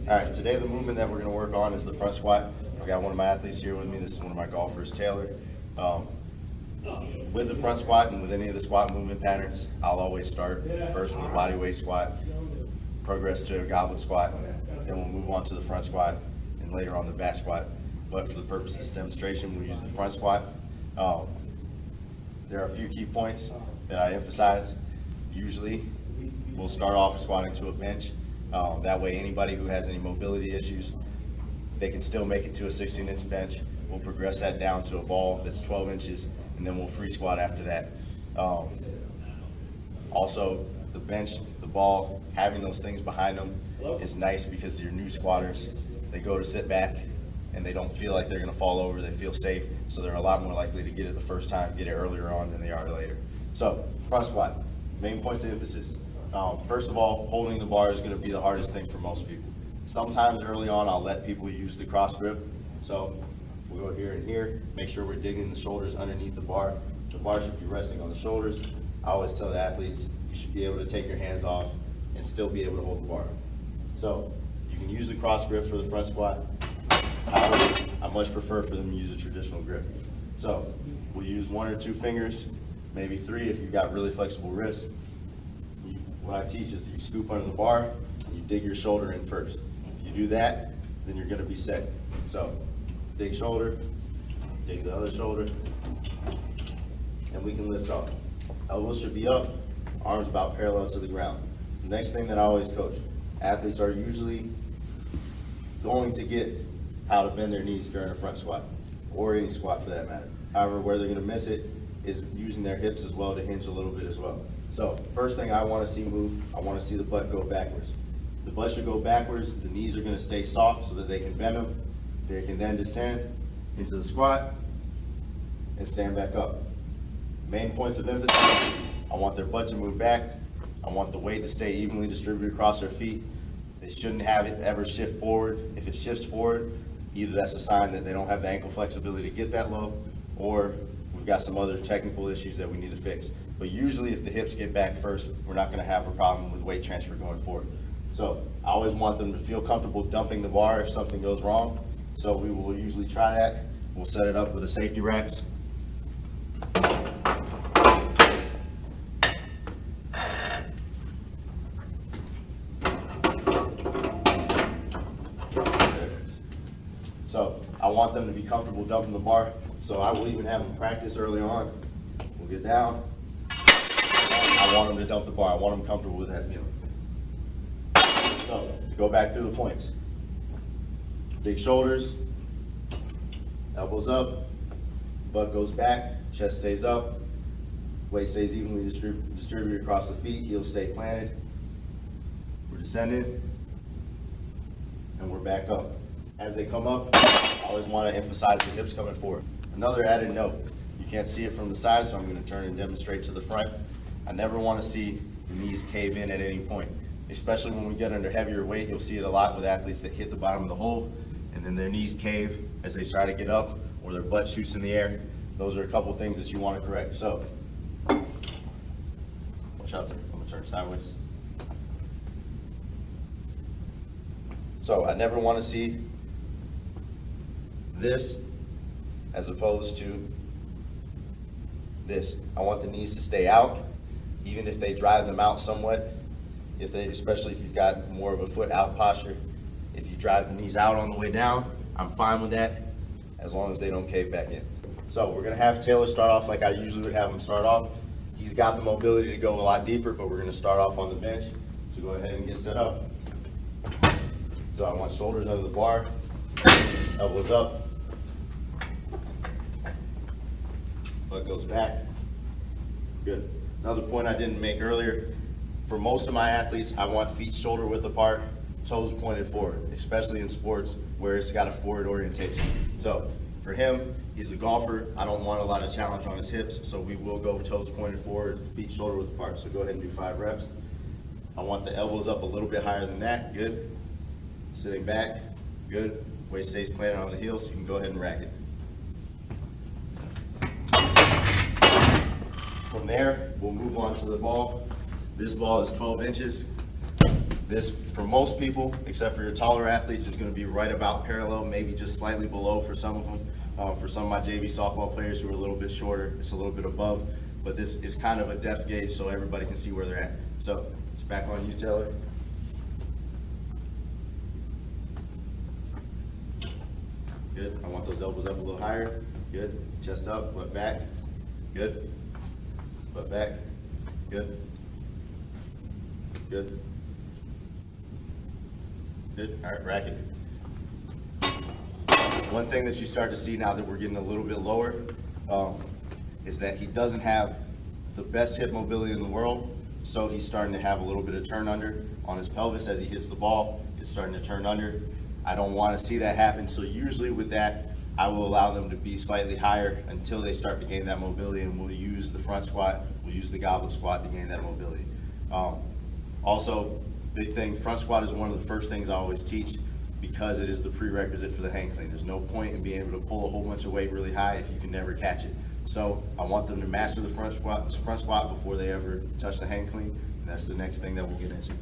All right, today the movement that we're going to work on is the front squat. I got one of my athletes here with me. This is one of my golfers, Taylor. With the front squat and with any of the squat movement patterns, I'll always start first with a body weight squat, progress to a goblet squat, then we'll move on to the front squat, and later on the back squat. But for the purpose of this demonstration, we'll use the front squat. There are a few key points that I emphasize. Usually, we'll start off squatting to a bench. That way, anybody who has any mobility issues, they can still make it to a 16-inch bench. We'll progress that down to a ball that's 12 inches, and then we'll free squat after that. Also, the bench, the ball, having those things behind them is nice because your new squatters, they go to sit back and they don't feel like they're going to fall over. They feel safe, so they're a lot more likely to get it the first time, get it earlier on than they are later. So, front squat, main points of emphasis. First of all, holding the bar is going to be the hardest thing for most people. Sometimes early on, I'll let people use the cross grip. So we'll go here and here, make sure we're digging the shoulders underneath the bar. The bar should be resting on the shoulders. I always tell the athletes, you should be able to take your hands off and still be able to hold the bar. So you can use the cross grip for the front squat. However, I much prefer for them to use a traditional grip. So we'll use 1 or 2 fingers, maybe 3 if you've got really flexible wrists. What I teach is you scoop under the bar and you dig your shoulder in first. If you do that, then you're going to be set. So dig shoulder, dig the other shoulder, and we can lift off. Elbows should be up, arms about parallel to the ground. The next thing that I always coach, athletes are usually going to get how to bend their knees during a front squat, or any squat for that matter. However, where they're going to miss it is using their hips as well to hinge a little bit as well. So first thing I want to see move, I want to see the butt go backwards. The butt should go backwards, the knees are going to stay soft so that they can bend them. They can then descend into the squat and stand back up. Main points of emphasis, I want their butt to move back. I want the weight to stay evenly distributed across their feet. They shouldn't have it ever shift forward. If it shifts forward, either that's a sign that they don't have the ankle flexibility to get that low, or we've got some other technical issues that we need to fix. But usually if the hips get back first, we're not going to have a problem with weight transfer going forward. So I always want them to feel comfortable dumping the bar if something goes wrong. So we will usually try that. We'll set it up with the safety racks. So I want them to be comfortable dumping the bar. So I will even have them practice early on. We'll get down. I want them to dump the bar. I want them comfortable with that feeling. So to go back through the points. Big shoulders, elbows up, butt goes back, chest stays up, weight stays evenly distributed across the feet, heels stay planted. We're descending, and we're back up. As they come up, I always want to emphasize the hips coming forward. Another added note, you can't see it from the side, so I'm going to turn and demonstrate to the front. I never want to see the knees cave in at any point, especially when we get under heavier weight. You'll see it a lot with athletes that hit the bottom of the hole and then their knees cave as they try to get up, or their butt shoots in the air. Those are a couple things that you want to correct. So, watch out there. I'm going to turn sideways. So I never want to see this as opposed to this. I want the knees to stay out, even if they drive them out somewhat. Especially if you've got more of a foot out posture. If you drive the knees out on the way down, I'm fine with that, as long as they don't cave back in. So we're gonna have Taylor start off like I usually would have him start off. He's got the mobility to go a lot deeper, but we're gonna start off on the bench. So go ahead and get set up. So I want shoulders under the bar, elbows up, butt goes back. Good. Another point I didn't make earlier, for most of my athletes, I want feet shoulder width apart, toes pointed forward, especially in sports where it's got a forward orientation. So for him, he's a golfer. I don't want a lot of challenge on his hips, so we will go toes pointed forward, feet shoulder width apart. So go ahead and do 5 reps. I want the elbows up a little bit higher than that. Good. Sitting back. Good. Waist stays planted on the heels, so you can go ahead and rack it. From there, we'll move on to the ball. This ball is 12 inches. This, for most people, except for your taller athletes, is going to be right about parallel, maybe just slightly below for some of them. For some of my JV softball players who are a little bit shorter, it's a little bit above, but this is kind of a depth gauge so everybody can see where they're at. So it's back on you, Taylor. Good. I want those elbows up a little higher. Good. Chest up, butt back. Good. Butt back. Good. Good. Good. All right, racket. One thing that you start to see now that we're getting a little bit lower is that he doesn't have the best hip mobility in the world, so he's starting to have a little bit of turn under on his pelvis as he hits the ball. It's starting to turn under. I don't want to see that happen, so usually with that, I will allow them to be slightly higher until they start to gain that mobility, and we'll use the front squat, we'll use the goblet squat to gain that mobility. Also, big thing, front squat is one of the first things I always teach because it is the prerequisite for the hang clean. There's no point in being able to pull a whole bunch of weight really high if you can never catch it. So I want them to master the front squat before they ever touch the hang clean, and that's the next thing that we'll get into.